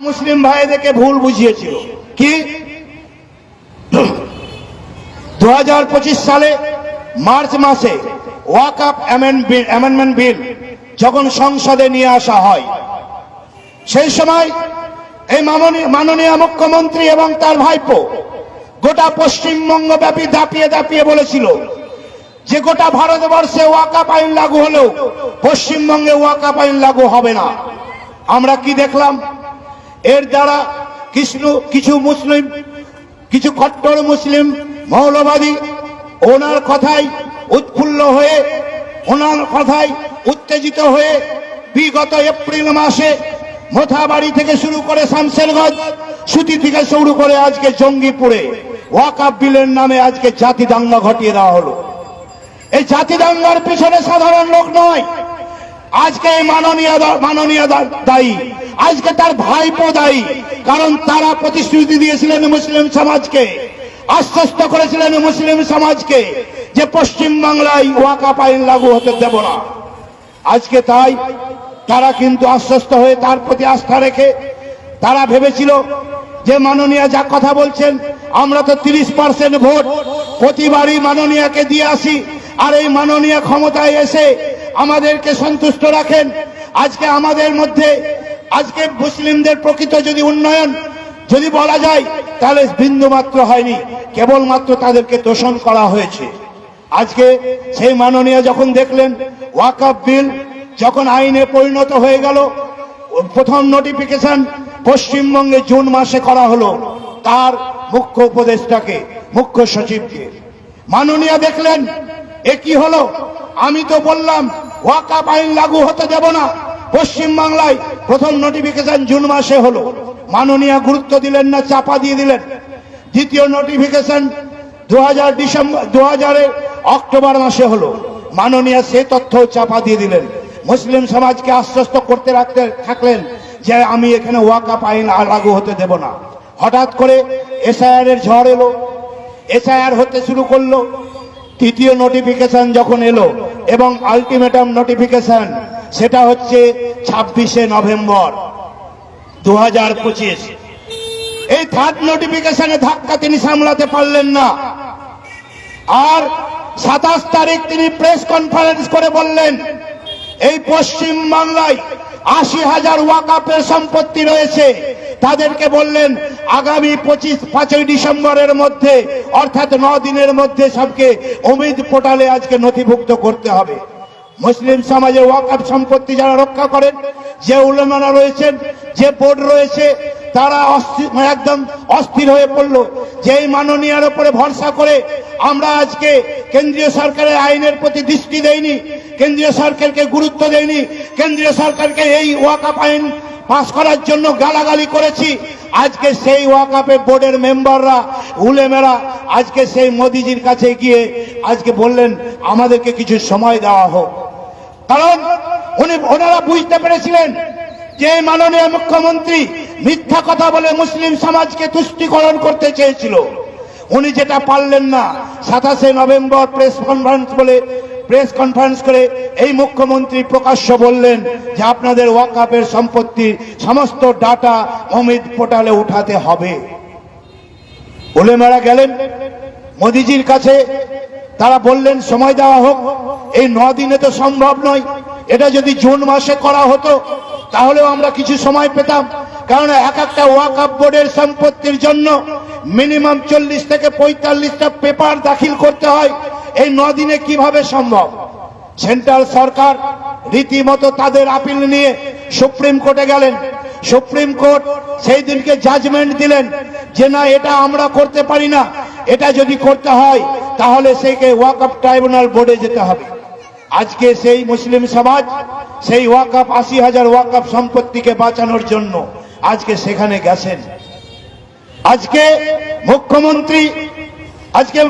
মুসলিম ভাইদেরকে ভুল বুঝিয়েছিল কি 2025 সালে মার্চ মাসে ওয়াকফ অ্যামেন্ডমেন্ট বিল যখন সংসদে নিয়ে আসা হয়, সেই সময় এই মাননীয় মুখ্যমন্ত্রী এবং তার ভাইপো গোটা পশ্চিমবঙ্গ ব্যাপী দাপিয়ে দাপিয়ে বলেছিল যে গোটা ভারতবর্ষে ওয়াকফ আইন লাগু হলেও পশ্চিমবঙ্গে ওয়াকফ আইন লাগু হবে না। আমরা কি দেখলাম? এর দ্বারা কিছু কট্টর মুসলিম মৌলবাদী ওনার কথায় উৎফুল্ল হয়ে, ওনার কথায় উত্তেজিত হয়ে বিগত এপ্রিল মাসে মোথাবাড়ি থেকে শুরু করে শামশেরগঞ্জ, সুতি থেকে শুরু করে আজকে জঙ্গিপুরে ওয়াকফ বিলের নামে আজকে জাতি দাঙ্গা ঘটিয়ে দেওয়া হলো। এই জাতি দাঙ্গার পিছনে সাধারণ লোক নয়, আজকে এই মাননীয় দায়ী, আজকে তার ভাইপো দায়ী। কারণ তারা প্রতিশ্রুতি দিয়েছিলেন মুসলিম সমাজকে, আশ্বস্ত করেছিলেন মুসলিম সমাজকে যে পশ্চিম বাংলায় ওয়াকফ আইন লাগু হতে দেব না। আজকে তাই তারা কিন্তু আশ্বস্ত হয়ে তার প্রতি আস্থা রেখে তারা ভেবেছিল যে মাননীয় যা কথা বলছেন, আমরা তো 30% ভোট প্রতিবারই মাননীয়কে দিয়ে আসি, আর এই মাননীয় ক্ষমতায় এসে আমাদেরকে সন্তুষ্ট রাখেন। আজকে আমাদের মধ্যে আজকে মুসলিমদের প্রকৃত যদি উন্নয়ন যদি বলা যায় তাহলে বিন্দুমাত্র হয়নি, কেবলমাত্র তাদেরকে তোষণ করা হয়েছে। আজকে সেই মাননীয় যখন দেখলেন ওয়াকফ বিল যখন আইনে পরিণত হয়ে গেল, প্রথম নোটিফিকেশন পশ্চিমবঙ্গে জুন মাসে করা হলো তার মুখ্য উপদেষ্টাকে, মুখ্য সচিবকে। মাননীয় দেখলেন এ কি হলো, আমি তো বললাম ওয়াকফ আইন লাগু হতে দেব না পশ্চিম বাংলায়, প্রথম নোটিফিকেশন জুন মাসে হলো। মাননীয় গুরুত্ব দিলেন না, চাপা দিয়ে দিলেন। দ্বিতীয় নোটিফিকেশন 2000 অক্টোবর মাসে হলো, মাননীয় সে তথ্য চাপা দিয়ে দিলেন। মুসলিম সমাজকে আশ্বস্ত করতে রাখতে থাকলেন যে আমি এখানে ওয়াকফ আইন লাগু হতে দেব না। হঠাৎ করে এসআইআর এর ঝড় এলো, এসআইআর হতে শুরু করলো। তৃতীয় নোটিফিকেশন যখন এলো এবং আলটিমেটাম নোটিফিকেশন, সেটা হচ্ছে 26শে নভেম্বর 2025। এই থার্ড নোটিফিকেশনে ধাক্কা তিনি সামলাতে পারলেন না, আর 27 তারিখ তিনি প্রেস কনফারেন্স করে বললেন এই পশ্চিম বাংলায় 80,000 ওয়াকফের সম্পত্তি রয়েছে, তাদেরকে বললেন আগামী 5ই ডিসেম্বরের মধ্যে, অর্থাৎ 9 দিনের মধ্যে সবকে উমিদ পোর্টালে আজকে নথিভুক্ত করতে হবে। মুসলিম সমাজের ওয়াকফ সম্পত্তি যারা রক্ষা করেন, যে উলেমারা রয়েছেন, যে বোর্ড রয়েছে, তারা একদম অস্থির হয়ে পড়ল যে এই মাননীয়ার উপরে ভরসা করে আমরা আজকে কেন্দ্রীয় সরকারের আইনের প্রতি দৃষ্টি দেইনি, কেন্দ্রীয় সরকারকে গুরুত্ব দেইনি, কেন্দ্রীয় সরকারকে এই ওয়াকফ আইন পাস করার জন্য গালাগালি করেছি। আজকে সেই ওয়াকফের বোর্ডের মেম্বাররা, উলেমারা আজকে সেই মোদিজির কাছে গিয়ে আজকে বললেন আমাদেরকে কিছু সময় দেওয়া হোক। কারণ ওনারা বুঝতে পেরেছিলেন যে মাননীয় মুখ্যমন্ত্রী মিথ্যা কথা বলে মুসলিম সমাজকে তুষ্টিকরণ করতে চেয়েছিল, উনি যেটা পারলেন না। 27শে নভেম্বর প্রেস কনফারেন্স করে এই মুখ্যমন্ত্রী প্রকাশ্য বললেন যে আপনাদের ওয়াকফের সম্পত্তির সমস্ত ডাটা উমিদ পোর্টালে উঠাতে হবে। উলেমারা গেলেন মোদিজির কাছে, তারা বললেন সময় দেওয়া হোক। এই 9 দিনে তো সম্ভব নয়, এটা যদি জুন মাসে করা হতো তাহলেও আমরা কিছু সময় পেতাম। কারণ একটা ওয়াকফ বোর্ডের সম্পত্তির জন্য মিনিমাম 40 থেকে 45টা পেপার দাখিল করতে হয়। এই 9 দিনে কিভাবে সম্ভব? সেন্ট্রাল সরকার রীতিমতো তাদের আপিল নিয়ে সুপ্রিম কোর্টে গেলেন। সুপ্রিম কোর্ট সেই দিনকে জাজমেন্ট দিলেন যে না, এটা আমরা করতে পারি না, এটা যদি করতে হয় তাহলে সেইকে ওয়াকফ ট্রাইব্যুনাল বোর্ডে যেতে হবে। আজকে সেই মুসলিম সমাজ সেই ওয়াকফ 80,000 ওয়াকফ সম্পত্তিকে বাঁচানোর জন্য আজকে সেখানে গেছেন। আজকে মুখ্যমন্ত্রী আজকে